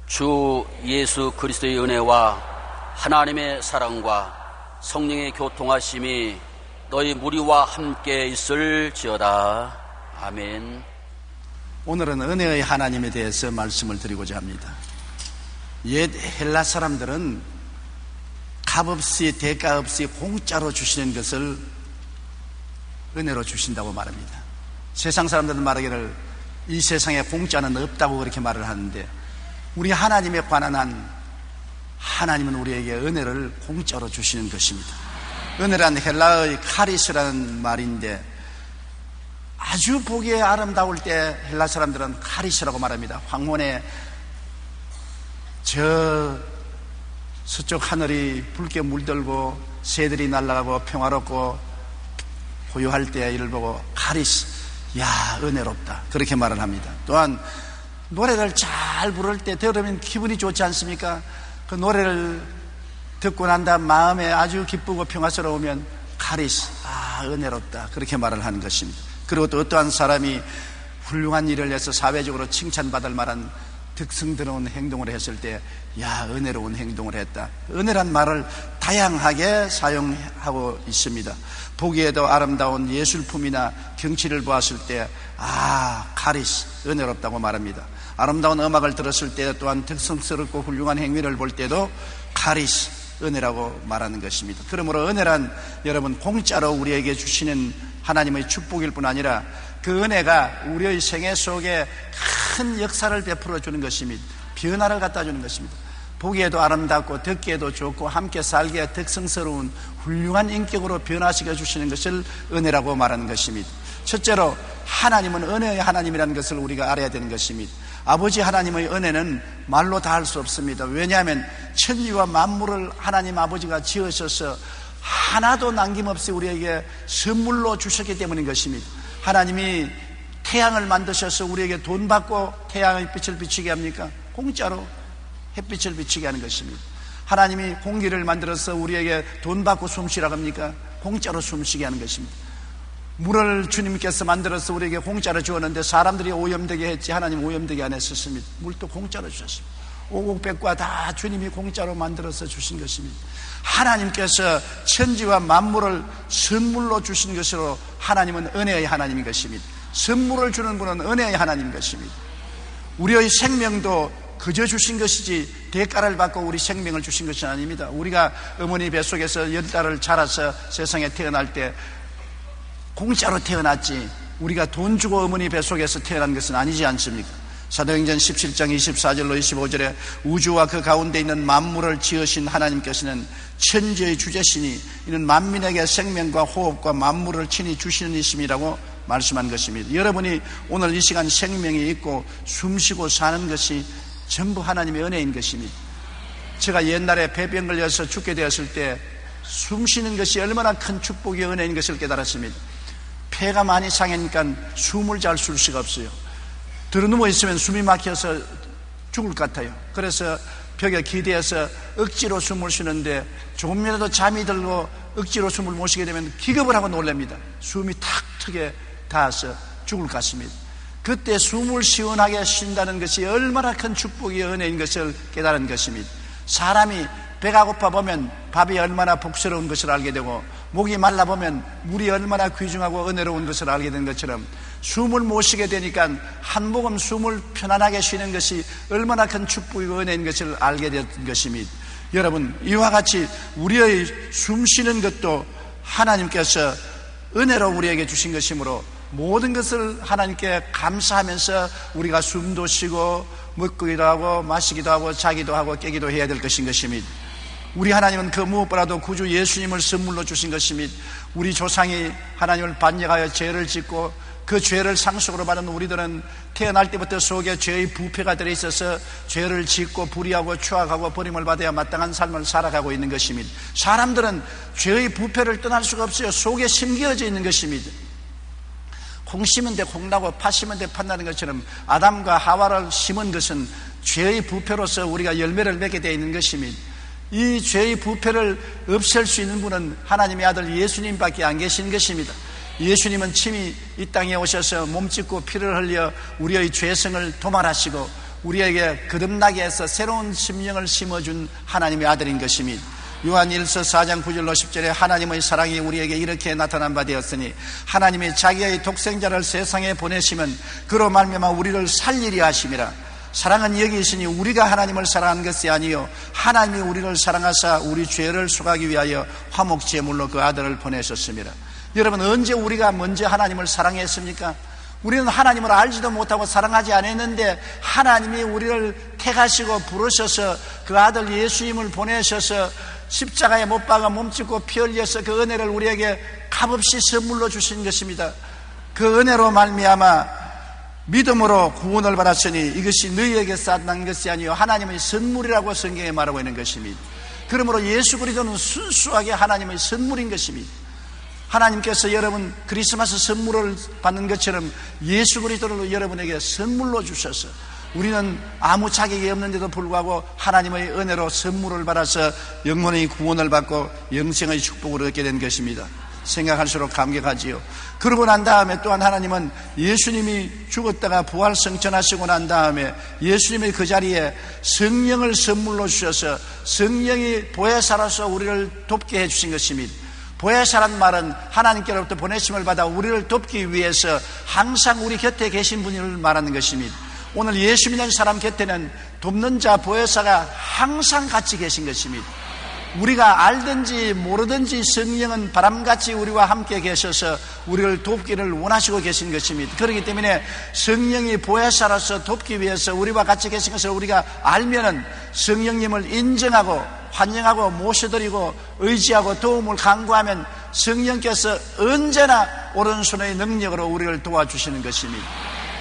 주 예수 그리스도의 은혜와 하나님의 사랑과 성령의 교통하심이 너희 무리와 함께 있을지어다. 아멘. 오늘은 은혜의 하나님에 대해서 말씀을 드리고자 합니다. 옛 헬라 사람들은 값없이 대가 없이 공짜로 주시는 것을 은혜로 주신다고 말합니다. 세상 사람들은 말하기를 이 세상에 공짜는 없다고 그렇게 말을 하는데, 우리 하나님에 관한 한 하나님은 우리에게 은혜를 공짜로 주시는 것입니다. 은혜란 헬라의 카리스라는 말인데, 아주 보기에 아름다울 때 헬라 사람들은 카리스라고 말합니다. 황혼에 서쪽 하늘이 붉게 물들고 새들이 날아가고 평화롭고 고요할 때 이를 보고 카리스, 야 은혜롭다, 그렇게 말을 합니다. 또한 노래를 잘 부를 때 들으면 기분이 좋지 않습니까? 그 노래를 듣고 난 다음 마음에 아주 기쁘고 평화스러우면 카리스, 은혜롭다, 그렇게 말을 하는 것입니다. 그리고 또 어떠한 사람이 훌륭한 일을 해서 사회적으로 칭찬받을 만한 득성스러운 행동을 했을 때, 야 은혜로운 행동을 했다. 은혜란 말을 다양하게 사용하고 있습니다. 보기에도 아름다운 예술품이나 경치를 보았을 때 카리스, 은혜롭다고 말합니다. 아름다운 음악을 들었을 때 또한 득성스럽고 훌륭한 행위를 볼 때도 카리스, 은혜라고 말하는 것입니다. 그러므로 은혜란 여러분 공짜로 우리에게 주시는 하나님의 축복일 뿐 아니라 그 은혜가 우리의 생애 속에 큰 역사를 베풀어 주는 것입니다. 변화를 갖다 주는 것입니다. 보기에도 아름답고 듣기에도 좋고 함께 살기에 득성스러운 훌륭한 인격으로 변화시켜 주시는 것을 은혜라고 말하는 것입니다. 첫째로 하나님은 은혜의 하나님이라는 것을 우리가 알아야 되는 것입니다. 아버지 하나님의 은혜는 말로 다 할 수 없습니다. 왜냐하면 천지와 만물을 하나님 아버지가 지으셔서 하나도 남김없이 우리에게 선물로 주셨기 때문인 것입니다. 하나님이 태양을 만드셔서 우리에게 돈 받고 태양의 빛을 비치게 합니까? 공짜로 햇빛을 비치게 하는 것입니다. 하나님이 공기를 만들어서 우리에게 돈 받고 숨쉬라고 합니까? 공짜로 숨쉬게 하는 것입니다. 물을 주님께서 만들어서 우리에게 공짜로 주었는데 사람들이 오염되게 했지 하나님 오염되게 안 했었습니다. 물도 공짜로 주셨습니다. 오곡백과 다 주님이 공짜로 만들어서 주신 것입니다. 하나님께서 천지와 만물을 선물로 주신 것으로 하나님은 은혜의 하나님인 것입니다. 선물을 주는 분은 은혜의 하나님인 것입니다. 우리의 생명도 그저 주신 것이지 대가를 받고 우리 생명을 주신 것이 아닙니다. 우리가 어머니 뱃속에서 10달을 자라서 세상에 태어날 때 공짜로 태어났지 우리가 돈 주고 어머니 뱃속에서 태어난 것은 아니지 않습니까? 사도행전 17장 24절로 25절에 우주와 그 가운데 있는 만물을 지으신 하나님께서는 천지의 주제시니 이는 만민에게 생명과 호흡과 만물을 친히 주시는 이심이라고 말씀한 것입니다. 여러분이 오늘 이 시간 생명이 있고 숨쉬고 사는 것이 전부 하나님의 은혜인 것입니다. 제가 옛날에 폐병 걸려서 죽게 되었을 때 숨쉬는 것이 얼마나 큰 축복의 은혜인 것을 깨달았습니다. 폐가 많이 상하니까 숨을 잘 쉴 수가 없어요. 들어누워 있으면 숨이 막혀서 죽을 것 같아요. 그래서 벽에 기대어서 억지로 숨을 쉬는데 조금이라도 잠이 들고 억지로 숨을 못 쉬게 되면 기겁을 하고 놀랍니다. 숨이 탁 트게 닿아서 죽을 것 같습니다. 그때 숨을 시원하게 쉰다는 것이 얼마나 큰 축복의 은혜인 것을 깨달은 것입니다. 사람이 배가 고파 보면 밥이 얼마나 복스러운 것을 알게 되고 목이 말라 보면 물이 얼마나 귀중하고 은혜로운 것을 알게 된 것처럼 숨을 못 쉬게 되니까 한 모금 숨을 편안하게 쉬는 것이 얼마나 큰 축복이고 은혜인 것을 알게 된 것입니다. 여러분, 이와 같이 우리의 숨 쉬는 것도 하나님께서 은혜로 우리에게 주신 것이므로 모든 것을 하나님께 감사하면서 우리가 숨도 쉬고 먹기도 하고 마시기도 하고 자기도 하고 깨기도 해야 될 것인 것입니다. 우리 하나님은 그 무엇보다도 구주 예수님을 선물로 주신 것입니다. 우리 조상이 하나님을 반역하여 죄를 짓고 그 죄를 상속으로 받은 우리들은 태어날 때부터 속에 죄의 부패가 들어있어서 죄를 짓고 불의하고 추악하고 버림을 받아야 마땅한 삶을 살아가고 있는 것입니다. 사람들은 죄의 부패를 떠날 수가 없어요. 속에 심겨져 있는 것입니다. 콩 심은 데 콩 나고 팥 심은 데 팥 나는 것처럼 아담과 하와를 심은 것은 죄의 부패로서 우리가 열매를 맺게 되어 있는 것입니다. 이 죄의 부패를 없앨 수 있는 분은 하나님의 아들 예수님밖에 안 계신 것입니다. 예수님은 친히 이 땅에 오셔서 몸짓고 피를 흘려 우리의 죄성을 도말하시고 우리에게 거듭나게 해서 새로운 심령을 심어준 하나님의 아들인 것입니다. 요한 1서 4장 9절로 10절에 하나님의 사랑이 우리에게 이렇게 나타난 바 되었으니 하나님이 자기의 독생자를 세상에 보내시면 그로 말미암아 우리를 살리려 하심이라. 사랑은 여기 있으니 우리가 하나님을 사랑한 것이 아니요 하나님이 우리를 사랑하사 우리 죄를 속하기 위하여 화목제물로 그 아들을 보내셨습니다. 여러분, 언제 우리가 먼저 하나님을 사랑했습니까? 우리는 하나님을 알지도 못하고 사랑하지 않았는데 하나님이 우리를 택하시고 부르셔서 그 아들 예수님을 보내셔서 십자가에 못 박아 몸짓고 피 흘려서 그 은혜를 우리에게 값없이 선물로 주신 것입니다. 그 은혜로 말미암아 믿음으로 구원을 받았으니 이것이 너희에게서 난 것이 아니요 하나님의 선물이라고 성경에 말하고 있는 것입니다. 그러므로 예수 그리스도는 순수하게 하나님의 선물인 것입니다. 하나님께서 여러분 크리스마스 선물을 받는 것처럼 예수 그리스도를 여러분에게 선물로 주셔서 우리는 아무 자격이 없는데도 불구하고 하나님의 은혜로 선물을 받아서 영혼의 구원을 받고 영생의 축복을 얻게 된 것입니다. 생각할수록 감격하지요. 그러고 난 다음에 또한 하나님은 예수님이 죽었다가 부활 승천하시고 난 다음에 예수님이 그 자리에 성령을 선물로 주셔서 성령이 보혜사로서 우리를 돕게 해주신 것입니다. 보혜사란 말은 하나님께로부터 보내심을 받아 우리를 돕기 위해서 항상 우리 곁에 계신 분을 말하는 것입니다. 오늘 예수 믿는 사람 곁에는 돕는 자 보혜사가 항상 같이 계신 것입니다. 우리가 알든지 모르든지 성령은 바람같이 우리와 함께 계셔서 우리를 돕기를 원하시고 계신 것입니다. 그렇기 때문에 성령이 보혜사로서 돕기 위해서 우리와 같이 계신 것을 우리가 알면은 성령님을 인정하고 환영하고 모셔드리고 의지하고 도움을 간구하면 성령께서 언제나 오른손의 능력으로 우리를 도와주시는 것입니다.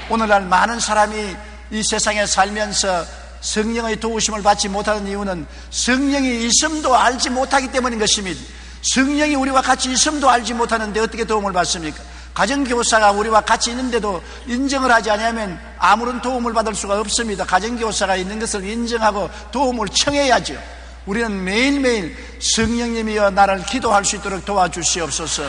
오늘날 많은 사람이 이 세상에 살면서 성령의 도우심을 받지 못하는 이유는 성령이 있음도 알지 못하기 때문인 것입니다. 성령이 우리와 같이 있음도 알지 못하는데 어떻게 도움을 받습니까? 가정교사가 우리와 같이 있는데도 인정을 하지 않으면 아무런 도움을 받을 수가 없습니다. 가정교사가 있는 것을 인정하고 도움을 청해야죠. 우리는 매일매일 성령님이여 나를 기도할 수 있도록 도와주시옵소서,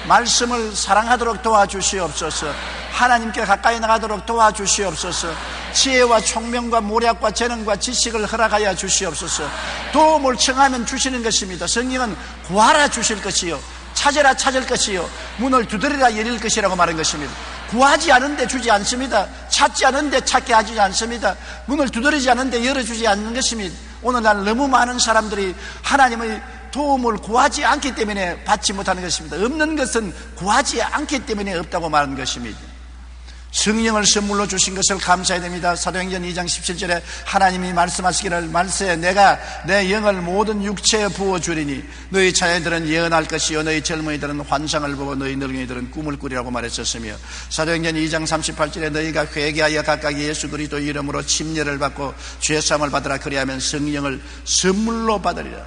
말씀을 사랑하도록 도와주시옵소서, 하나님께 가까이 나가도록 도와주시옵소서, 지혜와 총명과 모략과 재능과 지식을 허락하여 주시옵소서. 도움을 청하면 주시는 것입니다. 성령은 구하라 주실 것이요 찾으라 찾을 것이요 문을 두드리라 열릴 것이라고 말한 것입니다. 구하지 않은데 주지 않습니다. 찾지 않은데 찾게 하지 않습니다. 문을 두드리지 않은데 열어주지 않는 것입니다. 오늘날 너무 많은 사람들이 하나님의 도움을 구하지 않기 때문에 받지 못하는 것입니다. 없는 것은 구하지 않기 때문에 없다고 말하는 것입니다. 성령을 선물로 주신 것을 감사해야 됩니다. 사도행전 2장 17절에 하나님이 말씀하시기를 말세 내가 내 영을 모든 육체에 부어주리니 너희 자녀들은 예언할 것이요 너희 젊은이들은 환상을 보고 너희 늙은이들은 꿈을 꾸리라고 말했었으며, 사도행전 2장 38절에 너희가 회개하여 각각 예수 그리스도 이름으로 침례를 받고 죄사함을 받으라 그리하면 성령을 선물로 받으리라.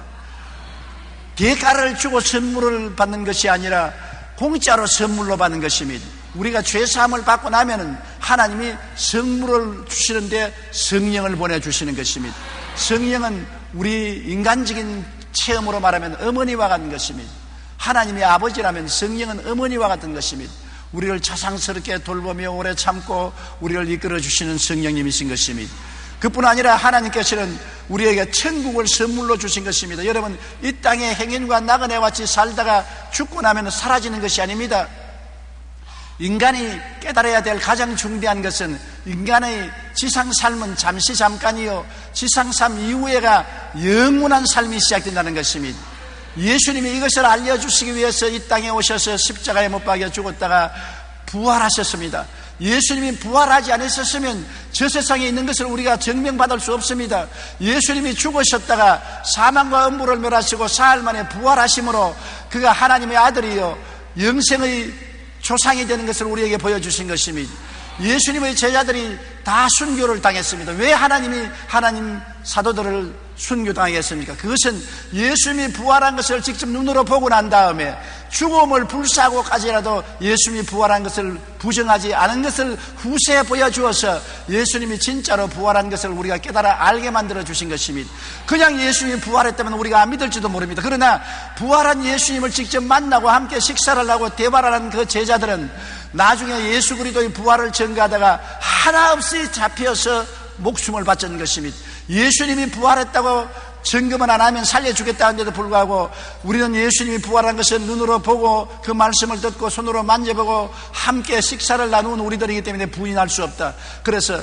대가를 주고 선물을 받는 것이 아니라 공짜로 선물로 받는 것입니다. 우리가 죄사함을 받고 나면은 하나님이 선물을 주시는데 성령을 보내주시는 것입니다. 성령은 우리 인간적인 체험으로 말하면 어머니와 같은 것입니다. 하나님이 아버지라면 성령은 어머니와 같은 것입니다. 우리를 자상스럽게 돌보며 오래 참고 우리를 이끌어 주시는 성령님이신 것입니다. 그뿐 아니라 하나님께서는 우리에게 천국을 선물로 주신 것입니다. 여러분, 이 땅에 행인과 나그네와 같이 살다가 죽고 나면 사라지는 것이 아닙니다. 인간이 깨달아야 될 가장 중대한 것은 인간의 지상 삶은 잠시 잠깐이요 지상 삶 이후에가 영원한 삶이 시작된다는 것입니다. 예수님이 이것을 알려주시기 위해서 이 땅에 오셔서 십자가에 못 박여 죽었다가 부활하셨습니다. 예수님이 부활하지 않으셨으면 저 세상에 있는 것을 우리가 증명받을 수 없습니다. 예수님이 죽으셨다가 사망과 음부를 멸하시고 사흘 만에 부활하심으로 그가 하나님의 아들이요 영생의 조상이 되는 것을 우리에게 보여주신 것입니다. 예수님의 제자들이 다 순교를 당했습니다. 왜 하나님 사도들을 순교당하게 했습니까? 그것은 예수님이 부활한 것을 직접 눈으로 보고 난 다음에 죽음을 불사하고까지라도 예수님이 부활한 것을 부정하지 않은 것을 후세에 보여주어서 예수님이 진짜로 부활한 것을 우리가 깨달아 알게 만들어 주신 것입니다. 그냥 예수님이 부활했다면 우리가 안 믿을지도 모릅니다. 그러나 부활한 예수님을 직접 만나고 함께 식사를 하고 대화를 하는 그 제자들은 나중에 예수 그리스도의 부활을 전가하다가 하나 없이 잡혀서 목숨을 바친 것입니다. 예수님이 부활했다고 증거만 안 하면 살려주겠다는데도 불구하고 우리는 예수님이 부활한 것을 눈으로 보고 그 말씀을 듣고 손으로 만져보고 함께 식사를 나누는 우리들이기 때문에 부인할 수 없다. 그래서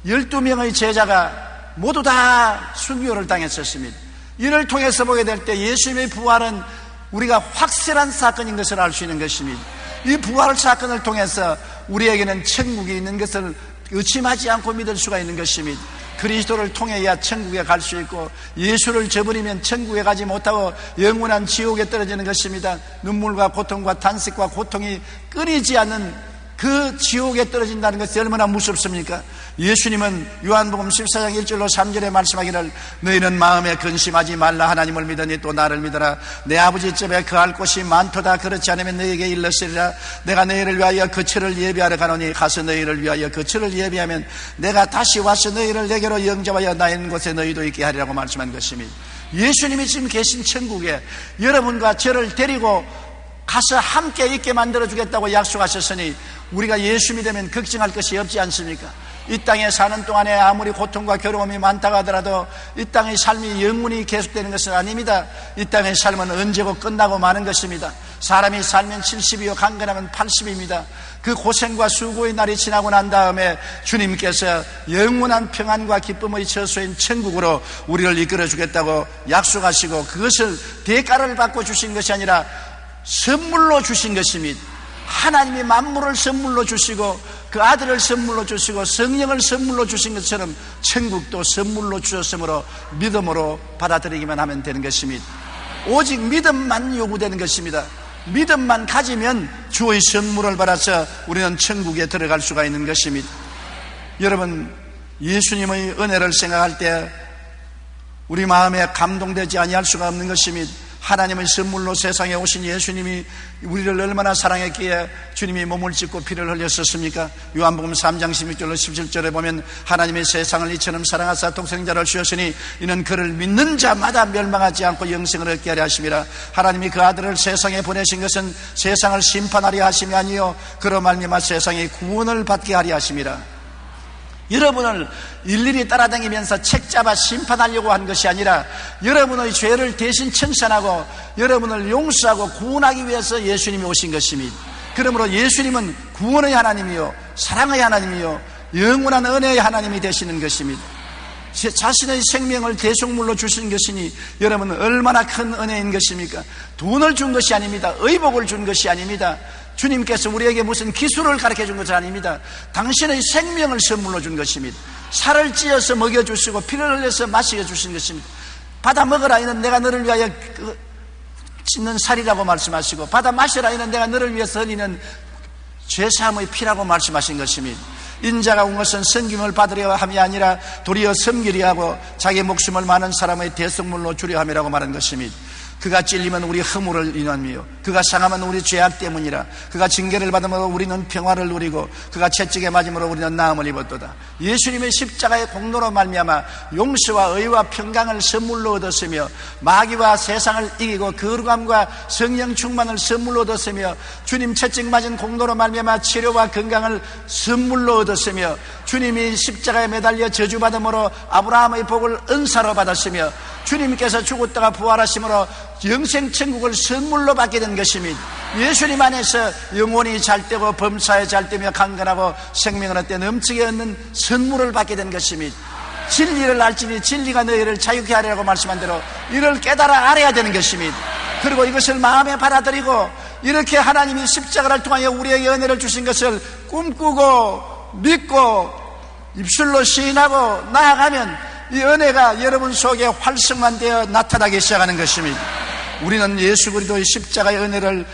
12명의 제자가 모두 다 순교를 당했었습니다. 이를 통해서 보게 될 때 예수님의 부활은 우리가 확실한 사건인 것을 알 수 있는 것입니다. 이 부활 사건을 통해서 우리에게는 천국이 있는 것을 의심하지 않고 믿을 수가 있는 것입니다. 그리스도를 통해야 천국에 갈 수 있고 예수를 저버리면 천국에 가지 못하고 영원한 지옥에 떨어지는 것입니다. 눈물과 고통과 탄식과 고통이 끊이지 않는 그 지옥에 떨어진다는 것이 얼마나 무섭습니까? 예수님은 요한복음 14장 1절로 3절에 말씀하기를 너희는 마음에 근심하지 말라. 하나님을 믿으니 또 나를 믿어라. 내 아버지 집에 거할 곳이 많도다. 그렇지 않으면 너희에게 일렀으리라. 내가 너희를 위하여 거처를 예비하러 가노니 가서 너희를 위하여 거처를 예비하면 내가 다시 와서 너희를 내게로 영접하여 나 있는 곳에 너희도 있게 하리라고 말씀한 것입니다. 예수님이 지금 계신 천국에 여러분과 저를 데리고 가서 함께 있게 만들어주겠다고 약속하셨으니 우리가 예수 믿으면 걱정할 것이 없지 않습니까? 이 땅에 사는 동안에 아무리 고통과 괴로움이 많다고 하더라도 이 땅의 삶이 영원히 계속되는 것은 아닙니다. 이 땅의 삶은 언제고 끝나고 마는 것입니다. 사람이 살면 70이요 강건하면 80입니다. 그 고생과 수고의 날이 지나고 난 다음에 주님께서 영원한 평안과 기쁨의 처소인 천국으로 우리를 이끌어 주겠다고 약속하시고 그것을 대가를 받고 주신 것이 아니라 선물로 주신 것입니다. 하나님이 만물을 선물로 주시고 그 아들을 선물로 주시고 성령을 선물로 주신 것처럼 천국도 선물로 주셨으므로 믿음으로 받아들이기만 하면 되는 것입니다. 오직 믿음만 요구되는 것입니다. 믿음만 가지면 주의 선물을 받아서 우리는 천국에 들어갈 수가 있는 것입니다. 여러분, 예수님의 은혜를 생각할 때 우리 마음에 감동되지 아니할 수가 없는 것입니다. 하나님의 선물로 세상에 오신 예수님이 우리를 얼마나 사랑했기에 주님이 몸을 찢고 피를 흘렸었습니까? 요한복음 3장 16절로 17절에 보면 하나님의 세상을 이처럼 사랑하사 독생자를 주셨으니 이는 그를 믿는 자마다 멸망하지 않고 영생을 얻게 하려 하심이라. 하나님이 그 아들을 세상에 보내신 것은 세상을 심판하려 하심이 아니요 그로 말미암아 세상이 구원을 받게 하려 하심이라. 여러분을 일일이 따라다니면서 책잡아 심판하려고 한 것이 아니라 여러분의 죄를 대신 청산하고 여러분을 용서하고 구원하기 위해서 예수님이 오신 것입니다. 그러므로 예수님은 구원의 하나님이요 사랑의 하나님이요 영원한 은혜의 하나님이 되시는 것입니다. 자신의 생명을 대속물로 주신 것이니 여러분은 얼마나 큰 은혜인 것입니까? 돈을 준 것이 아닙니다. 의복을 준 것이 아닙니다. 주님께서 우리에게 무슨 기술을 가르쳐 준 것이 아닙니다. 당신의 생명을 선물로 준 것입니다. 살을 찌어서 먹여주시고 피를 흘려서 마시게 주신 것입니다. 받아 먹으라 이는 내가 너를 위하여 찢는 살이라고 말씀하시고 받아 마시라 이는 내가 너를 위해서 흘리는 죄사함의 피라고 말씀하신 것입니다. 인자가 온 것은 섬김을 받으려 함이 아니라 도리어 섬기려 하고 자기 목숨을 많은 사람의 대속물로 주려 함이라고 말한 것입니다. 그가 찔리면 우리 허물을 인함이요 그가 상하면 우리 죄악 때문이라. 그가 징계를 받음으로 우리는 평화를 누리고 그가 채찍에 맞음으로 우리는 나음을 입었도다. 예수님의 십자가의 공로로 말미암아 용서와 의와 평강을 선물로 얻었으며 마귀와 세상을 이기고 거룩함과 성령 충만을 선물로 얻었으며 주님 채찍 맞은 공로로 말미암아 치료와 건강을 선물로 얻었으며 주님이 십자가에 매달려 저주받음으로 아브라함의 복을 은사로 받았으며 주님께서 죽었다가 부활하심으로 영생 천국을 선물로 받게 된 것입니다. 예수님 안에서 영혼이 잘되고 범사에 잘되며 강건하고 생명을 얻되 넘치게 얻는 선물을 받게 된 것입니다. 진리를 알지니 진리가 너희를 자유케 하리라고 말씀한 대로 이를 깨달아 알아야 되는 것입니다. 그리고 이것을 마음에 받아들이고 이렇게 하나님이 십자가를 통하여 우리에게 은혜를 주신 것을 꿈꾸고 믿고 입술로 시인하고 나아가면 이 은혜가 여러분 속에 활성화되어 나타나기 시작하는 것입니다. 우리는 예수 그리스도의 십자가의 은혜를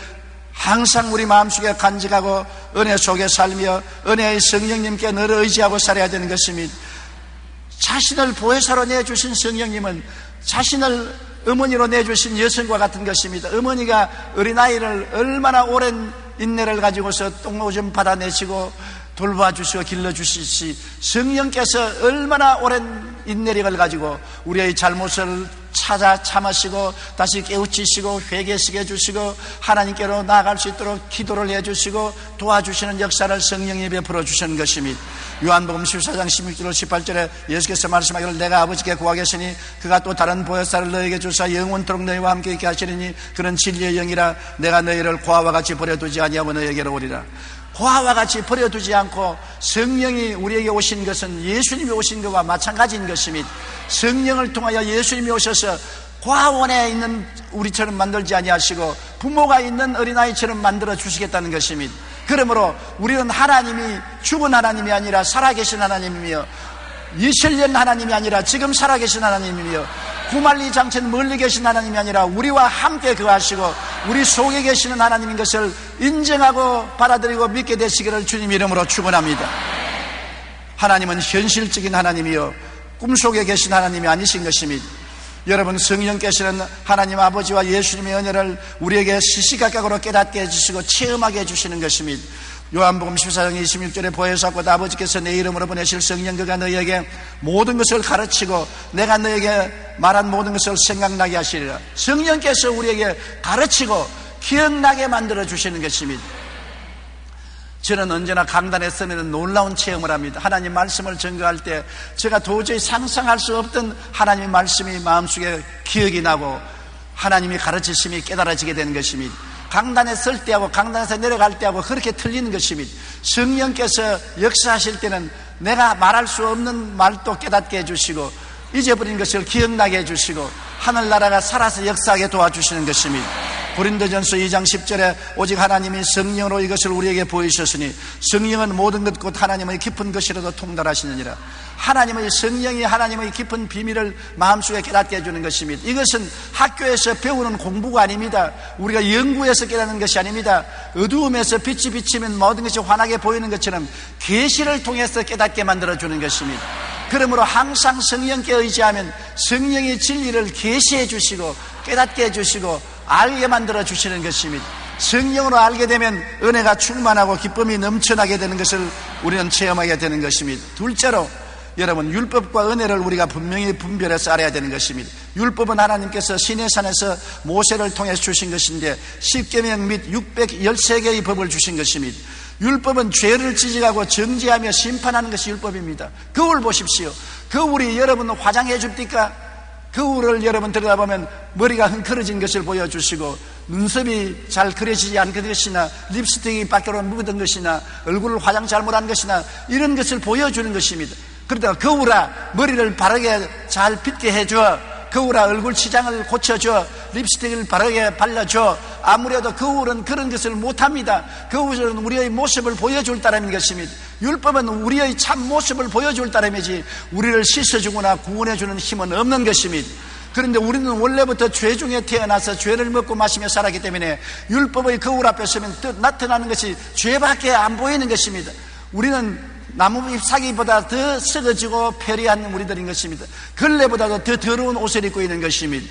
항상 우리 마음속에 간직하고 은혜 속에 살며 은혜의 성령님께 늘 의지하고 살아야 되는 것입니다. 자신을 보혜사로 내주신 성령님은 자신을 어머니로 내주신 여성과 같은 것입니다. 어머니가 어린아이를 얼마나 오랜 인내를 가지고서 똥오줌 받아내시고 돌봐주시고 길러주시지 성령께서 얼마나 오랜 인내력을 가지고 우리의 잘못을 찾아 참으시고 다시 깨우치시고 회개시켜 주시고 하나님께로 나아갈 수 있도록 기도를 해주시고 도와주시는 역사를 성령이 베풀어 주시는 것입니다. 요한복음 14장 16절 18절에 예수께서 말씀하기를 내가 아버지께 구하겠으니 그가 또 다른 보혜사를 너에게 주사 영원토록 너희와 함께 있게 하시리니 그는 진리의 영이라 내가 너희를 고아와 같이 버려두지 아니하고 너희에게로 오리라. 고아와 같이 버려두지 않고 성령이 우리에게 오신 것은 예수님이 오신 것과 마찬가지인 것입니다. 성령을 통하여 예수님이 오셔서 고아원에 있는 우리처럼 만들지 아니하시고 부모가 있는 어린아이처럼 만들어 주시겠다는 것입니다. 그러므로 우리는 하나님이 죽은 하나님이 아니라 살아계신 하나님이며 이슬련 하나님이 아니라 지금 살아계신 하나님이며 구말리 장천 멀리 계신 하나님이 아니라 우리와 함께 거하시고 우리 속에 계시는 하나님인 것을 인정하고 받아들이고 믿게 되시기를 주님 이름으로 축원합니다. 하나님은 현실적인 하나님이요 꿈속에 계신 하나님이 아니신 것입니다. 여러분, 성령께서는 하나님 아버지와 예수님의 은혜를 우리에게 시시각각으로 깨닫게 해주시고 체험하게 해주시는 것입니다. 요한복음 14장 26절에 보혜사 곧 아버지께서 내 이름으로 보내실 성령 그가 너희에게 모든 것을 가르치고 내가 너희에게 말한 모든 것을 생각나게 하시리라. 성령께서 우리에게 가르치고 기억나게 만들어 주시는 것입니다. 저는 언제나 강단에 서면 놀라운 체험을 합니다. 하나님 말씀을 전거할 때 제가 도저히 상상할 수 없던 하나님의 말씀이 마음속에 기억이 나고 하나님이 가르치심이 깨달아지게 되는 것입니다. 강단에 설 때하고 강단에서 내려갈 때하고 그렇게 틀리는 것입니다. 성령께서 역사하실 때는 내가 말할 수 없는 말도 깨닫게 해주시고 잊어버린 것을 기억나게 해주시고 하늘나라가 살아서 역사하게 도와주시는 것입니다. 고린도전서 2장 10절에 오직 하나님이 성령으로 이것을 우리에게 보이셨으니 성령은 모든 것 곧 하나님의 깊은 것이라도 통달하시느니라. 하나님의 성령이 하나님의 깊은 비밀을 마음속에 깨닫게 해주는 것입니다. 이것은 학교에서 배우는 공부가 아닙니다. 우리가 연구해서 깨닫는 것이 아닙니다. 어두움에서 빛이 비치면 모든 것이 환하게 보이는 것처럼 계시를 통해서 깨닫게 만들어주는 것입니다. 그러므로 항상 성령께 의지하면 성령이 진리를 계시해 주시고 깨닫게 해주시고 알게 만들어 주시는 것입니다. 성령으로 알게 되면 은혜가 충만하고 기쁨이 넘쳐나게 되는 것을 우리는 체험하게 되는 것입니다. 둘째로 여러분, 율법과 은혜를 우리가 분명히 분별해서 알아야 되는 것입니다. 율법은 하나님께서 시내산에서 모세를 통해서 주신 것인데 10계명 및 613개의 법을 주신 것입니다. 율법은 죄를 지적하고 정죄하며 심판하는 것이 율법입니다. 거울 보십시오. 거울이 여러분 화장해 줍니까? 거울을 여러분 들여다보면 머리가 흥크러진 것을 보여주시고 눈썹이 잘 그려지지 않은 것이나 립스틱이 밖으로 묻은 것이나 얼굴을 화장 잘못한 것이나 이런 것을 보여주는 것입니다. 그러다가 거울아 머리를 바르게 잘 빗게 해줘, 거울아 얼굴 치장을 고쳐줘, 립스틱을 바르게 발라줘. 아무래도 거울은 그런 것을 못합니다. 거울은 우리의 모습을 보여줄 따름인 것입니다. 율법은 우리의 참 모습을 보여줄 따름이지 우리를 씻어주거나 구원해주는 힘은 없는 것입니다. 그런데 우리는 원래부터 죄 중에 태어나서 죄를 먹고 마시며 살았기 때문에 율법의 거울 앞에 서면 나타나는 것이 죄밖에 안 보이는 것입니다. 우리는 나무 잎사귀보다 더 썩어지고 패리한 우리들인 것입니다. 걸레보다도 더 더러운 옷을 입고 있는 것입니다.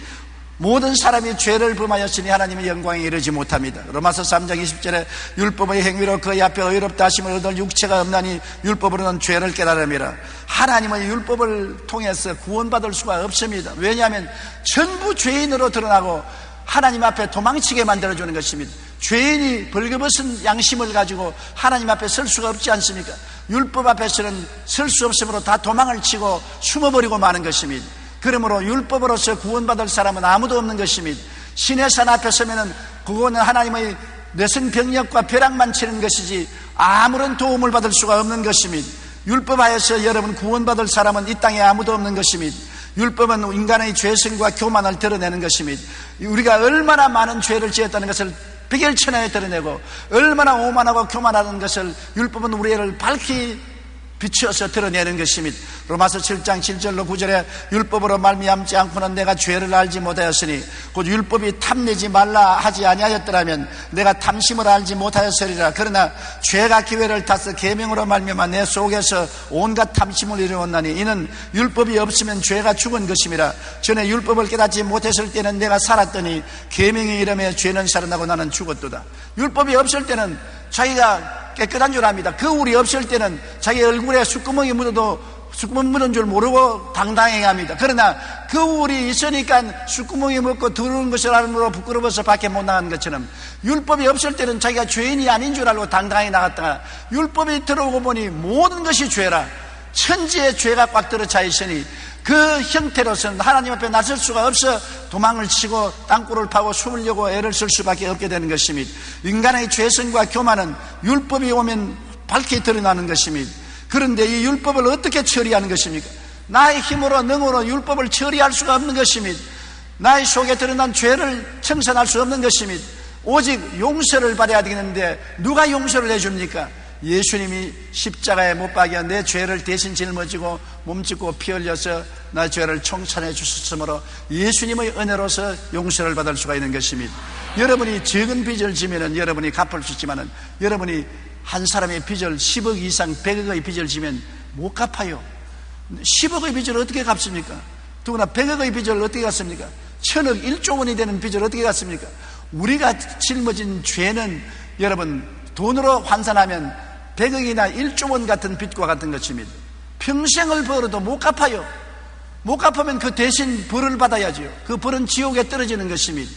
모든 사람이 죄를 범하였으니 하나님의 영광에 이르지 못합니다. 로마서 3장 20절에 율법의 행위로 그의 앞에 의롭다 하심을 얻을 육체가 없나니 율법으로는 죄를 깨달음이라. 하나님의 율법을 통해서 구원받을 수가 없습니다. 왜냐하면 전부 죄인으로 드러나고 하나님 앞에 도망치게 만들어주는 것입니다. 죄인이 벌거벗은 양심을 가지고 하나님 앞에 설 수가 없지 않습니까? 율법 앞에서는 설 수 없으므로 다 도망을 치고 숨어버리고 마는 것입니다. 그러므로 율법으로서 구원받을 사람은 아무도 없는 것입니다. 신의 산 앞에 서면은 그거는 하나님의 내성병력과 벼락만 치는 것이지 아무런 도움을 받을 수가 없는 것입니다. 율법하에서 여러분 구원받을 사람은 이 땅에 아무도 없는 것입니다. 율법은 인간의 죄성과 교만을 드러내는 것입니다. 우리가 얼마나 많은 죄를 지었다는 것을 백열천하에 드러내고 얼마나 오만하고 교만하는 것을 율법은 우리를 밝히 비추어서 드러내는 것입니다. 로마서 7장 7절로 9절에 율법으로 말미암지 않고는 내가 죄를 알지 못하였으니 곧 율법이 탐내지 말라 하지 아니하였더라면 내가 탐심을 알지 못하였으리라. 그러나 죄가 기회를 타서 계명으로 말미암아 내 속에서 온갖 탐심을 이루었나니 이는 율법이 없으면 죄가 죽은 것임이라. 전에 율법을 깨닫지 못했을 때는 내가 살았더니 계명이 이름에 죄는 살아나고 나는 죽었도다. 율법이 없을 때는 자기가 깨끗한 줄 압니다. 거울이 없을 때는 자기 얼굴에 숯구멍이 묻어도 숯구멍 묻은 줄 모르고 당당하게 합니다. 그러나 그 우울이 있으니까 숯구멍이 먹고 더러운 것을 알므로 부끄러워서 밖에 못 나가는 것처럼, 율법이 없을 때는 자기가 죄인이 아닌 줄 알고 당당하게 나갔다가 율법이 들어오고 보니 모든 것이 죄라, 천지의 죄가 꽉 들어차 있으니 그 형태로서는 하나님 앞에 나설 수가 없어 도망을 치고 땅굴을 파고 숨으려고 애를 쓸 수밖에 없게 되는 것입니다. 인간의 죄성과 교만은 율법이 오면 밝게 드러나는 것입니다. 그런데 이 율법을 어떻게 처리하는 것입니까? 나의 힘으로 능으로 율법을 처리할 수가 없는 것입니다. 나의 속에 드러난 죄를 청산할 수 없는 것입니다. 오직 용서를 받아야 되는데 누가 용서를 해줍니까? 예수님이 십자가에 못 박여 내 죄를 대신 짊어지고 몸짓고 피 흘려서 나의 죄를 청산해 주셨으므로 예수님의 은혜로서 용서를 받을 수가 있는 것입니다. 여러분이 적은 빚을 지면은 여러분이 갚을 수 있지만은, 여러분이 한 사람의 빚을 10억 이상 100억의 빚을 지면 못 갚아요. 10억의 빚을 어떻게 갚습니까? 더구나 100억의 빚을 어떻게 갚습니까? 1000억 1조 원이 되는 빚을 어떻게 갚습니까? 우리가 짊어진 죄는 여러분 돈으로 환산하면 100억이나 1조 원 같은 빚과 같은 것입니다. 평생을 벌어도 못 갚아요. 못 갚으면 그 대신 벌을 받아야죠. 그 벌은 지옥에 떨어지는 것입니다.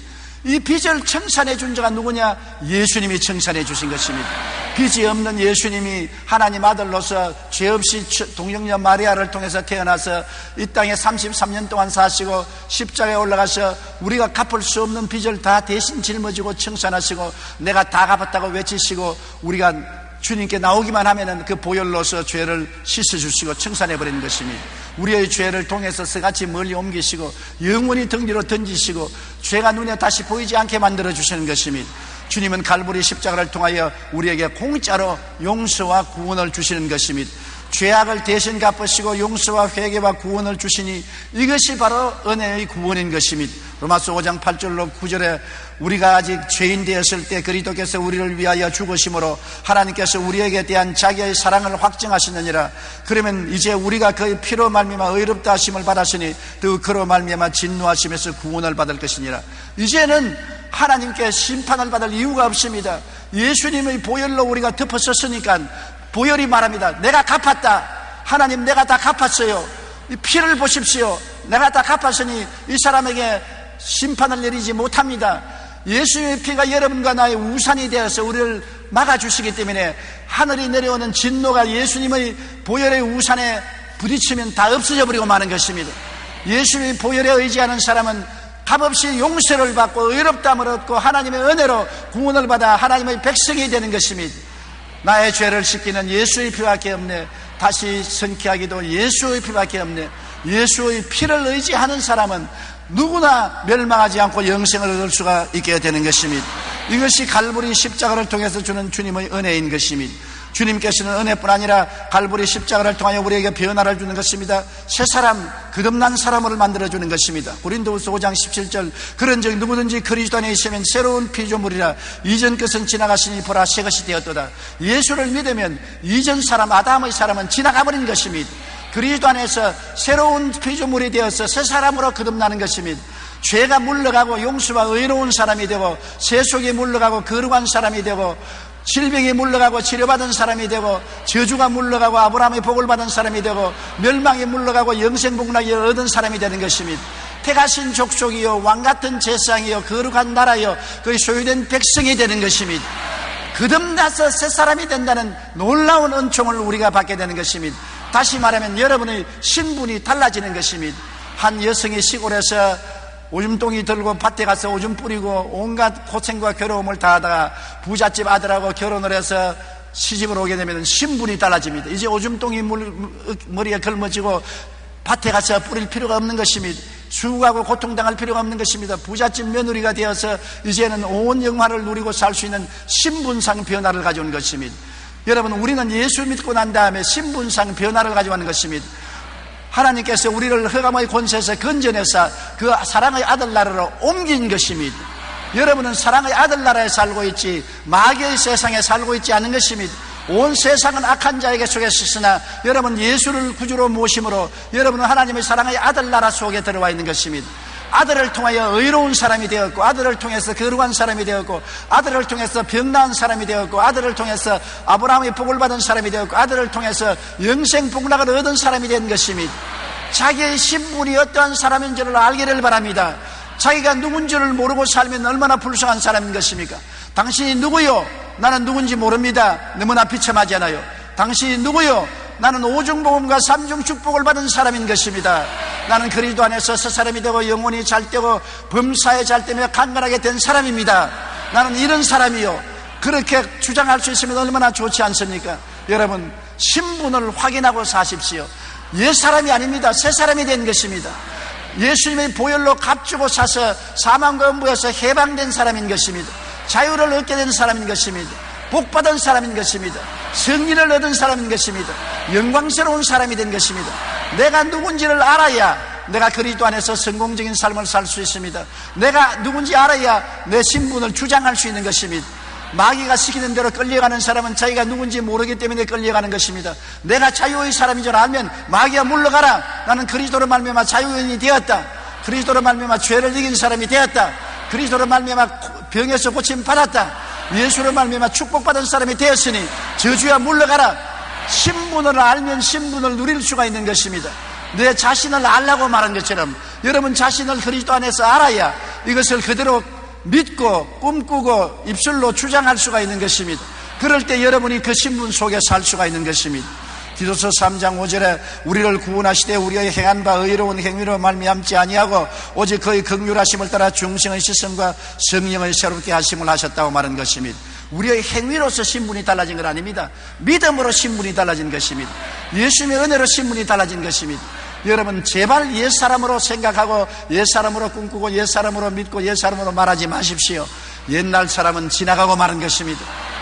이 빚을 청산해 준 자가 누구냐? 예수님이 청산해 주신 것입니다. 빚이 없는 예수님이 하나님 아들로서 죄 없이 동정녀 마리아를 통해서 태어나서 이 땅에 33년 동안 사시고 십자가에 올라가서 우리가 갚을 수 없는 빚을 다 대신 짊어지고 청산하시고 내가 다 갚았다고 외치시고 우리가 주님께 나오기만 하면은 그 보혈로서 죄를 씻어주시고 청산해버리는 것입니다. 우리의 죄를 통해서 서같이 멀리 옮기시고 영원히 등 뒤로 던지시고 죄가 눈에 다시 보이지 않게 만들어주시는 것입니다. 주님은 갈보리 십자가를 통하여 우리에게 공짜로 용서와 구원을 주시는 것입니다. 죄악을 대신 갚으시고 용서와 회개와 구원을 주시니 이것이 바로 은혜의 구원인 것입니다. 로마서 5장 8절로 9절에 우리가 아직 죄인 되었을 때 그리스도께서 우리를 위하여 죽으심으로 하나님께서 우리에게 대한 자기의 사랑을 확증하시느니라. 그러면 이제 우리가 그의 피로 말미암아 의롭다 하심을 받았으니 또 그로 말미암아 진노하심에서 구원을 받을 것이니라. 이제는 하나님께 심판을 받을 이유가 없습니다. 예수님의 보혈로 우리가 덮어섰으니까 보혈이 말합니다. 내가 갚았다. 하나님, 내가 다 갚았어요. 이 피를 보십시오. 내가 다 갚았으니 이 사람에게 심판을 내리지 못합니다. 예수의 피가 여러분과 나의 우산이 되어서 우리를 막아주시기 때문에 하늘이 내려오는 진노가 예수님의 보혈의 우산에 부딪히면 다 없어져 버리고 마는 것입니다. 예수의 보혈에 의지하는 사람은 값없이 용서를 받고 의롭다함을 얻고 하나님의 은혜로 구원을 받아 하나님의 백성이 되는 것입니다. 나의 죄를 씻기는 예수의 피밖에 없네. 다시 선케하기도 예수의 피밖에 없네. 예수의 피를 의지하는 사람은 누구나 멸망하지 않고 영생을 얻을 수가 있게 되는 것입니다. 이것이 갈보리 십자가를 통해서 주는 주님의 은혜인 것입니다. 주님께서는 은혜뿐 아니라 갈보리 십자가를 통하여 우리에게 변화를 주는 것입니다. 새 사람, 거듭난 사람을 만들어주는 것입니다. 고린도후서 5장 17절 그런즉 누구든지 그리스도 안에 있으면 새로운 피조물이라 이전 것은 지나갔으니 보라 새 것이 되었도다. 예수를 믿으면 이전 사람 아담의 사람은 지나가버린 것입니다. 그리스도 안에서 새로운 피조물이 되어서 새 사람으로 거듭나는 것입니다. 죄가 물러가고 용서와 의로운 사람이 되고 세속이 물러가고 거룩한 사람이 되고 질병이 물러가고 치료받은 사람이 되고 저주가 물러가고 아브라함의 복을 받은 사람이 되고 멸망이 물러가고 영생복락이 얻은 사람이 되는 것입니다. 택하신 족속이요 왕같은 제상이요 거룩한 나라요 그의 소유된 백성이 되는 것입니다. 거듭나서 새 사람이 된다는 놀라운 은총을 우리가 받게 되는 것입니다. 다시 말하면 여러분의 신분이 달라지는 것입니다. 한 여성이 시골에서 오줌동이 들고 밭에 가서 오줌 뿌리고 온갖 고생과 괴로움을 다하다가 부잣집 아들하고 결혼을 해서 시집을 오게 되면 신분이 달라집니다. 이제 오줌동이 머리에 걸머지고 밭에 가서 뿌릴 필요가 없는 것입니다. 수고하고 고통당할 필요가 없는 것입니다. 부잣집 며느리가 되어서 이제는 온 영화를 누리고 살 수 있는 신분상 변화를 가져온 것입니다. 여러분, 우리는 예수 믿고 난 다음에 신분상 변화를 가져오는 것입니다. 하나님께서 우리를 흑암의 권세에서 건져내서 그 사랑의 아들 나라로 옮긴 것입니다. 여러분은 사랑의 아들 나라에 살고 있지 마귀의 세상에 살고 있지 않은 것입니다. 온 세상은 악한 자에게 속에 있으나 여러분 예수를 구주로 모심으로 여러분은 하나님의 사랑의 아들 나라 속에 들어와 있는 것입니다. 아들을 통하여 의로운 사람이 되었고, 아들을 통해서 거룩한 사람이 되었고, 아들을 통해서 병나은 사람이 되었고, 아들을 통해서 아브라함의 복을 받은 사람이 되었고, 아들을 통해서 영생 복락을 얻은 사람이 된 것입니다. 자기의 신분이 어떠한 사람인 줄을 알기를 바랍니다. 자기가 누군지를 모르고 살면 얼마나 불쌍한 사람인 것입니까? 당신이 누구요? 나는 누군지 모릅니다. 너무나 비참하잖아요. 당신이 누구요? 나는 오중복음과 삼중 축복을 받은 사람인 것입니다. 나는 그리스도 안에서 새 사람이 되고 영혼이 잘 되고 범사에 잘 되며 강건하게 된 사람입니다. 나는 이런 사람이요. 그렇게 주장할 수 있으면 얼마나 좋지 않습니까? 여러분, 신분을 확인하고 사십시오. 옛 사람이 아닙니다. 새 사람이 된 것입니다. 예수님의 보혈로 값주고 사서 사망과 음부에서 해방된 사람인 것입니다. 자유를 얻게 된 사람인 것입니다. 복받은 사람인 것입니다. 승리를 얻은 사람인 것입니다. 영광스러운 사람이 된 것입니다. 내가 누군지를 알아야 내가 그리스도 안에서 성공적인 삶을 살 수 있습니다. 내가 누군지 알아야 내 신분을 주장할 수 있는 것입니다. 마귀가 시키는 대로 끌려가는 사람은 자기가 누군지 모르기 때문에 끌려가는 것입니다. 내가 자유의 사람인 줄 알면 마귀가 물러가라. 나는 그리스도로 말미암아 자유인이 되었다. 그리스도로 말미암아 죄를 이긴 사람이 되었다. 그리스도로 말미암아 병에서 고침 받았다. 예수로 말미암아 축복받은 사람이 되었으니 저주야 물러가라. 신분을 알면 신분을 누릴 수가 있는 것입니다. 내 자신을 알라고 말한 것처럼 여러분 자신을 그리스도 안에서 알아야 이것을 그대로 믿고 꿈꾸고 입술로 주장할 수가 있는 것입니다. 그럴 때 여러분이 그 신분 속에 살 수가 있는 것입니다. 디도서 3장 5절에 우리를 구원하시되 우리의 행한 바 의로운 행위로 말미암지 아니하고 오직 그의 긍휼하심을 따라 중생의 시선과 성령의 새롭게 하심을 하셨다고 말한 것입니다. 우리의 행위로서 신분이 달라진 건 아닙니다. 믿음으로 신분이 달라진 것입니다. 예수님의 은혜로 신분이 달라진 것입니다. 여러분 제발 옛사람으로 생각하고 옛사람으로 꿈꾸고 옛사람으로 믿고 옛사람으로 말하지 마십시오. 옛날 사람은 지나가고 마는 것입니다.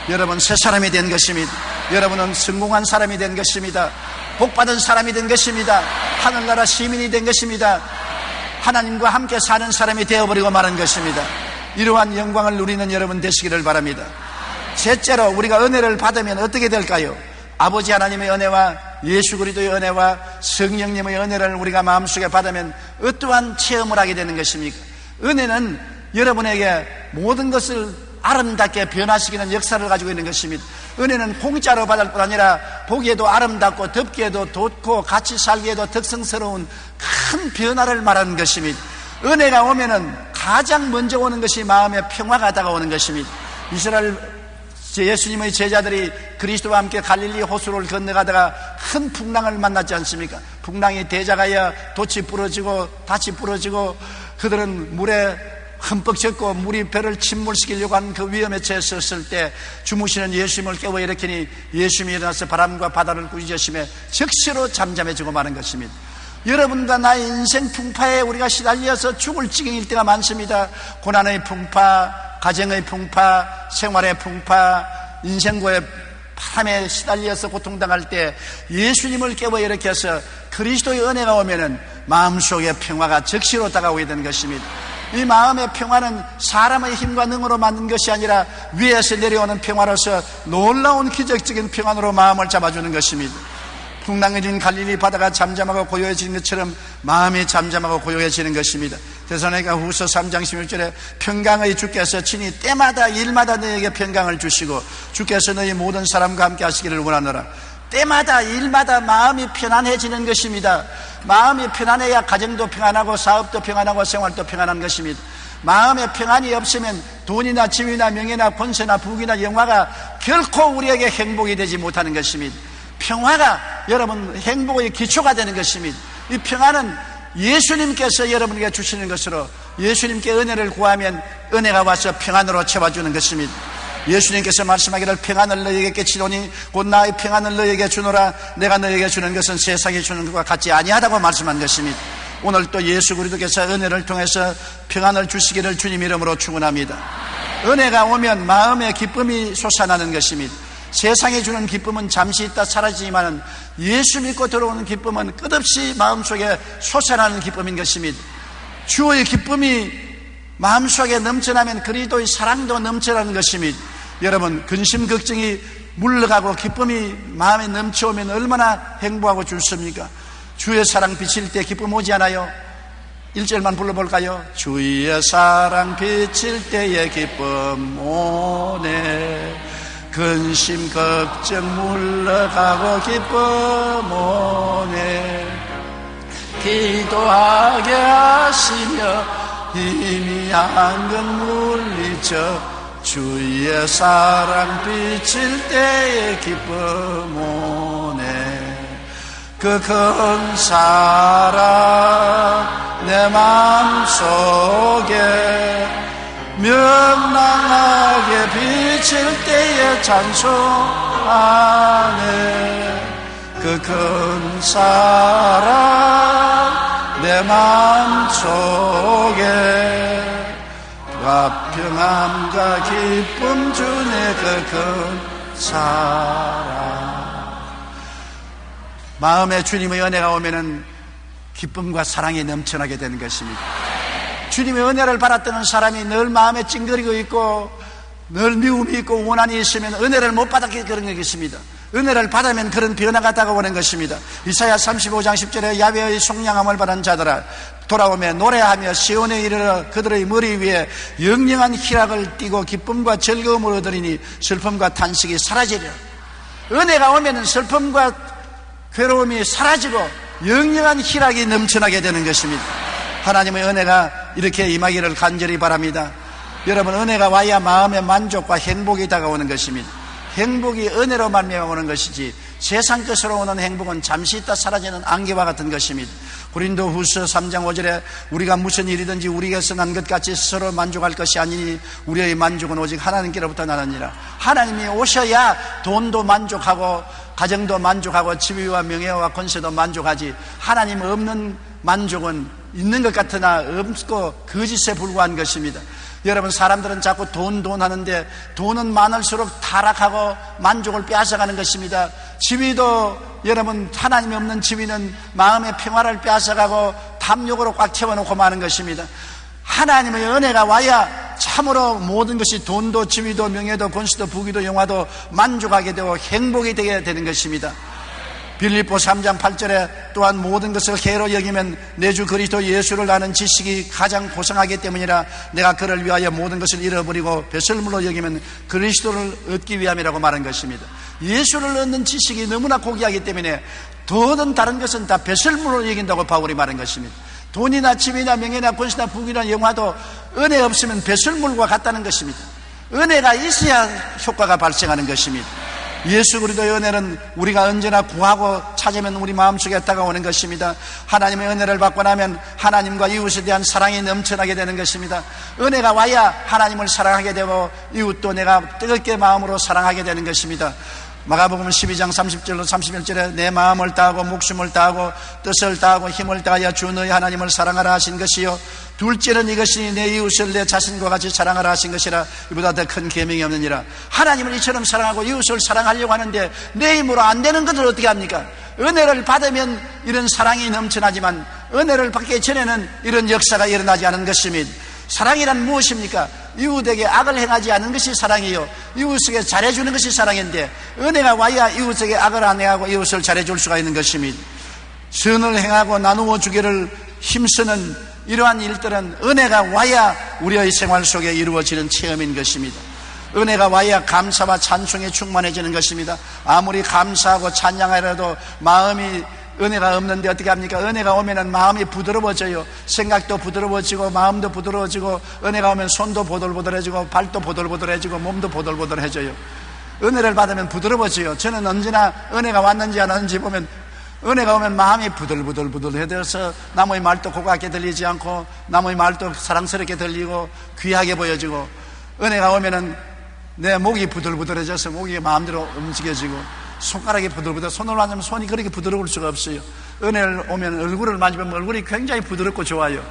여러분 새 사람이 된 것입니다. 여러분은 성공한 사람이 된 것입니다. 복받은 사람이 된 것입니다. 하늘나라 시민이 된 것입니다. 하나님과 함께 사는 사람이 되어버리고 마는 것입니다. 이러한 영광을 누리는 여러분 되시기를 바랍니다. 셋째로 우리가 은혜를 받으면 어떻게 될까요? 아버지 하나님의 은혜와 예수 그리스도의 은혜와 성령님의 은혜를 우리가 마음속에 받으면 어떠한 체험을 하게 되는 것입니까? 은혜는 여러분에게 모든 것을 아름답게 변화시키는 역사를 가지고 있는 것입니다. 은혜는 공짜로 받을 뿐 아니라 보기에도 아름답고 덥기에도 돋고 같이 살기에도 덕성스러운 큰 변화를 말하는 것입니다. 은혜가 오면은 가장 먼저 오는 것이 마음의 평화가 다가오는 것입니다. 이스라엘 예수님의 제자들이 그리스도와 함께 갈릴리 호수를 건너가다가 큰 풍랑을 만났지 않습니까? 풍랑이 대작하여 돛이 부러지고 닻이 부러지고 그들은 물에 흠뻑 젖고 물이 배를 침몰시키려고 하는 그 위험에 처했을 때 주무시는 예수님을 깨워 일으키니 예수님이 일어나서 바람과 바다를 꾸짖으시며 즉시로 잠잠해지고 마는 것입니다. 여러분과 나의 인생 풍파에 우리가 시달려서 죽을 지경일 때가 많습니다. 고난의 풍파, 가정의 풍파, 생활의 풍파, 인생고의 바람에 시달려서 고통당할 때 예수님을 깨워 일으켜서 그리스도의 은혜가 오면은 마음속에 평화가 즉시로 다가오게 되는 것입니다. 이 마음의 평화는 사람의 힘과 능으로 만든 것이 아니라 위에서 내려오는 평화로서 놀라운 기적적인 평안으로 마음을 잡아주는 것입니다. 풍랑해진 갈릴리 바다가 잠잠하고 고요해지는 것처럼 마음이 잠잠하고 고요해지는 것입니다. 데살로니가 후서 3장 16절에 평강의 주께서 친히 때마다 일마다 너에게 평강을 주시고 주께서 너희 모든 사람과 함께 하시기를 원하노라. 때마다 일마다 마음이 편안해지는 것입니다. 마음이 편안해야 가정도 평안하고 사업도 평안하고 생활도 평안한 것입니다. 마음에 평안이 없으면 돈이나 지위나 명예나 권세나 부귀나 영화가 결코 우리에게 행복이 되지 못하는 것입니다. 평화가 여러분 행복의 기초가 되는 것입니다. 이 평화는 예수님께서 여러분에게 주시는 것으로 예수님께 은혜를 구하면 은혜가 와서 평안으로 채워주는 것입니다. 예수님께서 말씀하기를 평안을 너희에게 끼치노니 곧 나의 평안을 너희에게 주노라. 내가 너희에게 주는 것은 세상이 주는 것과 같지 아니하다고 말씀한 것입니다. 오늘 또 예수 그리스도께서 은혜를 통해서 평안을 주시기를 주님 이름으로 축원합니다. 은혜가 오면 마음의 기쁨이 솟아나는 것입니다. 세상이 주는 기쁨은 잠시 있다 사라지지만 예수 믿고 들어오는 기쁨은 끝없이 마음속에 솟아나는 기쁨인 것입니다. 주의 기쁨이 마음속에 넘쳐나면 그리스도의 사랑도 넘쳐나는 것입니다. 여러분 근심 걱정이 물러가고 기쁨이 마음에 넘쳐오면 얼마나 행복하고 좋습니까? 주의 사랑 비칠 때 기쁨 오지 않아요? 1절만 불러볼까요? 주의 사랑 비칠 때의 기쁨 오네. 근심 걱정 물러가고 기쁨 오네. 기도하게 하시며 희미한 건 물리쳐 주의 사랑 비칠 때의 기쁨 오네. 그 큰 사랑 내 마음속에 명랑하게 비칠 때에 찬송하네. 그 큰 사랑 내 마음속에 평안과 기쁨 주네. 그 큰 사랑. 마음에 주님의 은혜가 오면은 기쁨과 사랑이 넘쳐나게 되는 것입니다. 주님의 은혜를 받았던 사람이 늘 마음에 찡그리고 있고 늘 미움이 있고 원한이 있으면 은혜를 못 받았기 그런 것입니다. 은혜를 받으면 그런 변화가 다가오는 것입니다. 이사야 35장 10절에 야훼의 속량함을 받은 자들아 돌아오며 노래하며 시온에 이르러 그들의 머리 위에 영영한 희락을 띠고 기쁨과 즐거움을 얻으리니 슬픔과 탄식이 사라지리라. 은혜가 오면 슬픔과 괴로움이 사라지고 영영한 희락이 넘쳐나게 되는 것입니다. 하나님의 은혜가 이렇게 임하기를 간절히 바랍니다. 여러분, 은혜가 와야 마음의 만족과 행복이 다가오는 것입니다. 행복이 은혜로 말미암아 오는 것이지 세상 것으로 오는 행복은 잠시 있다 사라지는 안개와 같은 것입니다. 고린도후서 3장 5절에 우리가 무슨 일이든지 우리에게서 난 것 같이 스스로 만족할 것이 아니니 우리의 만족은 오직 하나님께로부터 나느니라. 하나님이 오셔야 돈도 만족하고 가정도 만족하고 지위와 명예와 권세도 만족하지, 하나님 없는 만족은 있는 것 같으나 없고 거짓에 불과한 것입니다. 여러분, 사람들은 자꾸 돈 하는데 돈은 많을수록 타락하고 만족을 빼앗아가는 것입니다. 지위도 여러분, 하나님이 없는 지위는 마음의 평화를 빼앗아가고 탐욕으로 꽉 채워놓고 마는 것입니다. 하나님의 은혜가 와야 참으로 모든 것이 돈도 지위도 명예도 권세도 부귀도 영화도 만족하게 되고 행복이 되게 되는 것입니다. 빌립보 3장 8절에 또한 모든 것을 해로 여기면 내 주 그리스도 예수를 아는 지식이 가장 고상하기 때문이라. 내가 그를 위하여 모든 것을 잃어버리고 배설물로 여기면 그리스도를 얻기 위함이라고 말한 것입니다. 예수를 얻는 지식이 너무나 고귀하기 때문에 더는 다른 것은 다 배설물로 여긴다고 바울이 말한 것입니다. 돈이나 지위나 명예나 권세나 부귀나 영화도 은혜 없으면 배설물과 같다는 것입니다. 은혜가 있어야 효과가 발생하는 것입니다. 예수 그리스도의 은혜는 우리가 언제나 구하고 찾으면 우리 마음속에 다가오는 것입니다. 하나님의 은혜를 받고 나면 하나님과 이웃에 대한 사랑이 넘쳐나게 되는 것입니다. 은혜가 와야 하나님을 사랑하게 되고 이웃도 내가 뜨겁게 마음으로 사랑하게 되는 것입니다. 마가복음 12장 30절로 31절에 내 마음을 다하고 목숨을 다하고 뜻을 다하고 힘을 다하여 주 너희 하나님을 사랑하라 하신 것이요 둘째는 이것이니 내 이웃을 내 자신과 같이 사랑하라 하신 것이라. 이보다 더 큰 계명이 없느니라. 하나님을 이처럼 사랑하고 이웃을 사랑하려고 하는데 내 힘으로 안 되는 것을 어떻게 합니까? 은혜를 받으면 이런 사랑이 넘쳐나지만 은혜를 받기 전에는 이런 역사가 일어나지 않은 것입니다. 사랑이란 무엇입니까? 이웃에게 악을 행하지 않은 것이 사랑이요 이웃에게 잘해주는 것이 사랑인데, 은혜가 와야 이웃에게 악을 안 행하고 이웃을 잘해줄 수가 있는 것입니다. 선을 행하고 나누어 주기를 힘쓰는 이러한 일들은 은혜가 와야 우리의 생활 속에 이루어지는 체험인 것입니다. 은혜가 와야 감사와 찬송에 충만해지는 것입니다. 아무리 감사하고 찬양하여도 마음이 은혜가 없는데 어떻게 합니까? 은혜가 오면은 마음이 부드러워져요. 생각도 부드러워지고 마음도 부드러워지고, 은혜가 오면 손도 보들보들해지고 발도 보들보들해지고 몸도 보들보들해져요. 은혜를 받으면 부드러워져요. 저는 언제나 은혜가 왔는지 안 왔는지 보면 은혜가 오면 마음이 부들부들해져서 남의 말도 고깝게 들리지 않고 남의 말도 사랑스럽게 들리고 귀하게 보여지고, 은혜가 오면은 내 목이 부들부들해져서 목이 마음대로 움직여지고, 손가락이 부들부들, 손을 만지면 손이 그렇게 부드러울 수가 없어요. 은혜를 오면 얼굴을 만지면 얼굴이 굉장히 부드럽고 좋아요.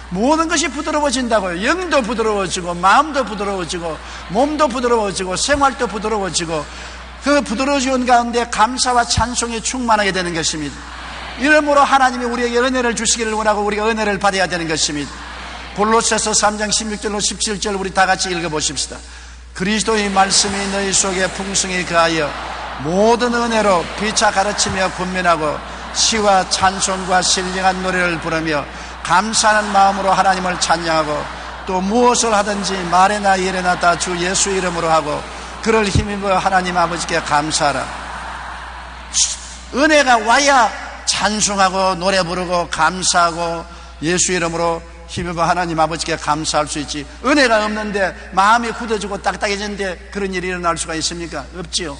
모든 것이 부드러워진다고요. 영도 부드러워지고 마음도 부드러워지고 몸도 부드러워지고 생활도 부드러워지고, 그 부드러워지는 가운데 감사와 찬송이 충만하게 되는 것입니다. 이러므로 하나님이 우리에게 은혜를 주시기를 원하고 우리가 은혜를 받아야 되는 것입니다. 골로새서 3장 16절로 17절 우리 다 같이 읽어보십시다. 그리스도의 말씀이 너희 속에 풍성히 거하여 모든 은혜로 피차 가르치며 권면하고 시와 찬송과 신령한 노래를 부르며 감사하는 마음으로 하나님을 찬양하고 또 무엇을 하든지 말에나 일에나 다 주 예수 이름으로 하고 그를 힘입어 하나님 아버지께 감사하라. 은혜가 와야 찬송하고 노래 부르고 감사하고 예수 이름으로 힘입어 하나님 아버지께 감사할 수 있지. 은혜가 없는데 마음이 굳어지고 딱딱해지는데 그런 일이 일어날 수가 있습니까? 없지요.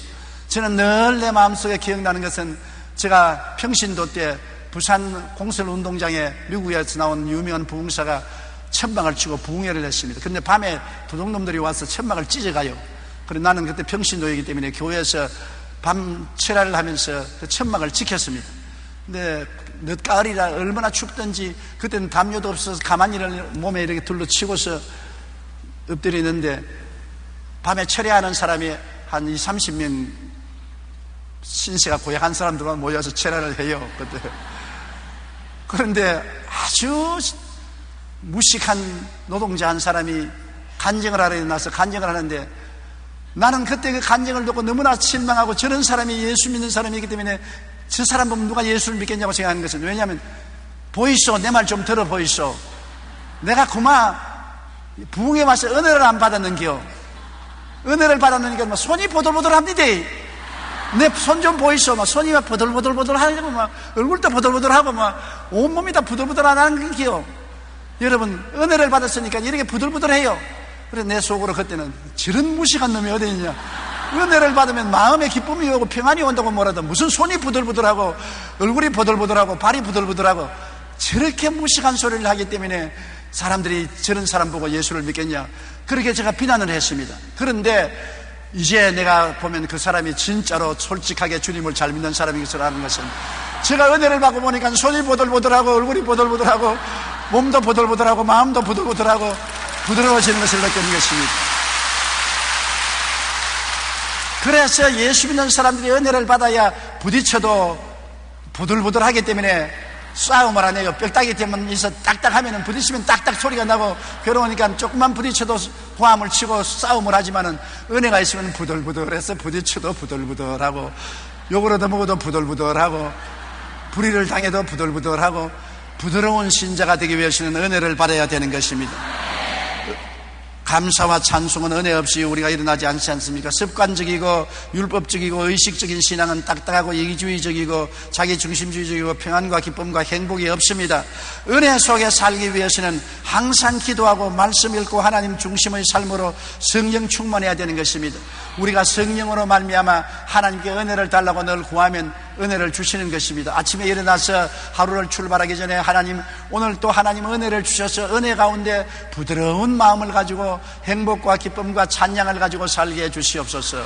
저는 늘 내 마음속에 기억나는 것은 제가 평신도 때 부산 공설운동장에 미국에서 나온 유명한 부흥사가 천막을 치고 부흥회를 했습니다. 그런데 밤에 도둑놈들이 와서 천막을 찢어가요. 그래서 나는 그때 평신도이기 때문에 교회에서 밤 철야를 하면서 그 천막을 지켰습니다. 근데 늦가을이라 얼마나 춥던지 그때는 담요도 없어서 가만히 몸에 이렇게 둘러치고서 엎드리는데 밤에 철야하는 사람이 한 20, 30명 신세가 고약한 사람들만 모여서 철야를 해요. 그때. 그런데 아주 무식한 노동자 한 사람이 간증을 하러 일어나서 간증을 하는데 나는 그때 그 간증을 듣고 너무나 실망하고 저런 사람이 예수 믿는 사람이기 때문에 저 사람 보면 누가 예수를 믿겠냐고 생각하는 것은 왜냐하면 보이소 내 말 좀 들어 보이소 내가 그만 부흥에 와서 은혜를 안 받았는겨 은혜를 받았는겨 막 손이 보들보들합니다 내 손 좀 보이소 막 손이 막 보들보들하고 막 얼굴도 보들보들하고 막 온몸이 다 부들부들하는 게요 여러분 은혜를 받았으니까 이렇게 부들부들해요 그래서 내 속으로 그때는 저런 무식한 놈이 어디 있냐 은혜를 받으면 마음에 기쁨이 오고 평안이 온다고 뭐라도 무슨 손이 부들부들하고 얼굴이 부들부들하고 발이 부들부들하고 저렇게 무식한 소리를 하기 때문에 사람들이 저런 사람 보고 예수를 믿겠냐 그렇게 제가 비난을 했습니다. 그런데 이제 내가 보면 그 사람이 진짜로 솔직하게 주님을 잘 믿는 사람인 것을 아는 것은 제가 은혜를 받고 보니까 손이 보들보들하고 얼굴이 보들보들하고 몸도 보들보들하고 마음도 보들보들하고 부드러워지는 것을 느끼는 것입니다. 그래서 예수 믿는 사람들이 은혜를 받아야 부딪혀도 부들부들하기 때문에 싸움을 안 해요. 뼈다귀 때문에 딱딱하면 부딪히면 딱딱 소리가 나고 괴로우니까 조금만 부딪혀도 고함을 치고 싸움을 하지만은 은혜가 있으면 부들부들해서 부딪혀도 부들부들하고 욕을 얻어먹어도 부들부들하고 불의를 당해도 부들부들하고 부드러운 신자가 되기 위해서는 은혜를 받아야 되는 것입니다. 감사와 찬송은 은혜 없이 우리가 일어나지 않지 않습니까? 습관적이고 율법적이고 의식적인 신앙은 딱딱하고 이기주의적이고 자기중심주의적이고 평안과 기쁨과 행복이 없습니다. 은혜 속에 살기 위해서는 항상 기도하고 말씀 읽고 하나님 중심의 삶으로 성령 충만해야 되는 것입니다. 우리가 성령으로 말미암아 하나님께 은혜를 달라고 늘 구하면 은혜를 주시는 것입니다. 아침에 일어나서 하루를 출발하기 전에 하나님 오늘 또 하나님 은혜를 주셔서 은혜 가운데 부드러운 마음을 가지고 행복과 기쁨과 찬양을 가지고 살게 해 주시옵소서.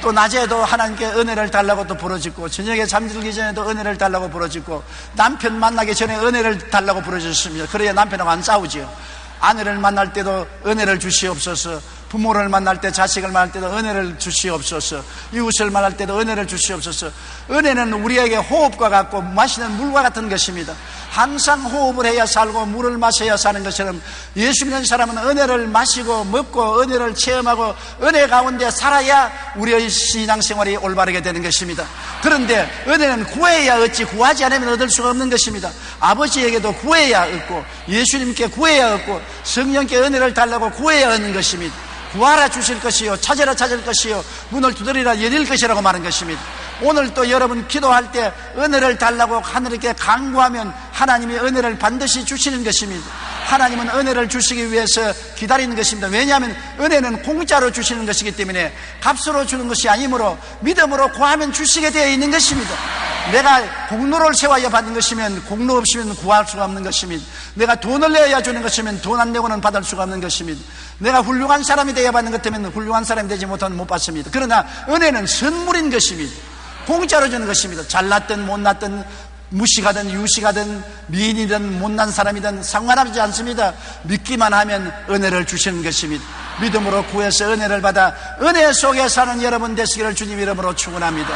또 낮에도 하나님께 은혜를 달라고 또 부르짖고 저녁에 잠들기 전에도 은혜를 달라고 부르짖고 남편 만나기 전에 은혜를 달라고 부르짖습니다. 그래야 남편하고 안 싸우지요. 아내를 만날 때도 은혜를 주시옵소서. 부모를 만날 때 자식을 만날 때도 은혜를 주시옵소서. 이웃을 만날 때도 은혜를 주시옵소서. 은혜는 우리에게 호흡과 같고 마시는 물과 같은 것입니다. 항상 호흡을 해야 살고 물을 마셔야 사는 것처럼 예수 믿는 사람은 은혜를 마시고 먹고 은혜를 체험하고 은혜 가운데 살아야 우리의 신앙생활이 올바르게 되는 것입니다. 그런데 은혜는 구해야 얻지 구하지 않으면 얻을 수가 없는 것입니다. 아버지에게도 구해야 얻고 예수님께 구해야 얻고 성령께 은혜를 달라고 구해야 얻는 것입니다. 구하라 주실 것이요 찾으라 찾을 것이요 문을 두드리라 열릴 것이라고 말한 것입니다. 오늘 또 여러분 기도할 때 은혜를 달라고 하늘께 간구하면 하나님이 은혜를 반드시 주시는 것입니다. 하나님은 은혜를 주시기 위해서 기다리는 것입니다. 왜냐하면 은혜는 공짜로 주시는 것이기 때문에 값으로 주는 것이 아니므로 믿음으로 구하면 주시게 되어 있는 것입니다. 내가 공로를 세워야 받는 것이면 공로 없이면 구할 수가 없는 것입니다. 내가 돈을 내야 주는 것이면 돈 안 내고는 받을 수가 없는 것입니다. 내가 훌륭한 사람이 되어야 받는 것 때문에 훌륭한 사람이 되지 못하면 못 받습니다. 그러나 은혜는 선물인 것입니다. 공짜로 주는 것입니다. 잘났든 못났든 무식하든 유식하든 미인이든 못난 사람이든 상관하지 않습니다. 믿기만 하면 은혜를 주시는 것입니다. 믿음으로 구해서 은혜를 받아 은혜 속에 사는 여러분 되시기를 주님 이름으로 축원합니다.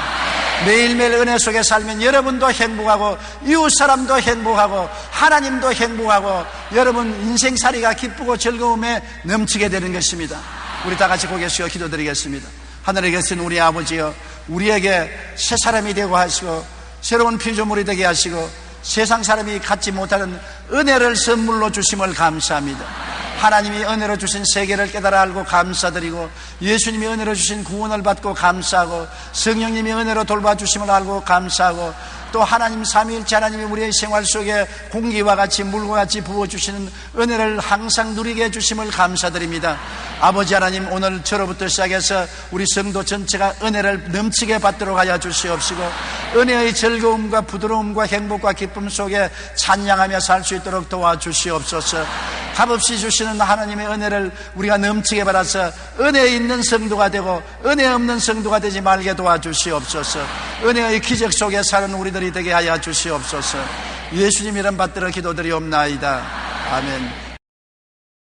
매일매일 은혜 속에 살면 여러분도 행복하고 이웃 사람도 행복하고 하나님도 행복하고 여러분 인생살이가 기쁘고 즐거움에 넘치게 되는 것입니다. 우리 다 같이 고개 숙여 기도드리겠습니다. 하늘에 계신 우리 아버지여, 우리에게 새 사람이 되고 하시고 새로운 피조물이 되게 하시고 세상 사람이 갖지 못하는 은혜를 선물로 주심을 감사합니다. 하나님이 은혜로 주신 세계를 깨달아 알고 감사드리고, 예수님이 은혜로 주신 구원을 받고 감사하고, 성령님이 은혜로 돌봐주심을 알고 감사하고, 또 하나님 삼위일체 하나님이 우리의 생활 속에 공기와 같이 물과 같이 부어주시는 은혜를 항상 누리게 해주심을 감사드립니다. 아버지 하나님, 오늘 저로부터 시작해서 우리 성도 전체가 은혜를 넘치게 받도록 하여 주시옵시고, 은혜의 즐거움과 부드러움과 행복과 기쁨 속에 찬양하며 살 수 있도록 도와주시옵소서. 값없이 주시는 하나님의 은혜를 우리가 넘치게 받아서 은혜 있는 성도가 되고 은혜 없는 성도가 되지 말게 도와주시옵소서. 은혜의 기적 속에 사는 우리들이 되게 하여 주시옵소서. 예수님 이름 받들어 기도드리옵나이다. 아멘.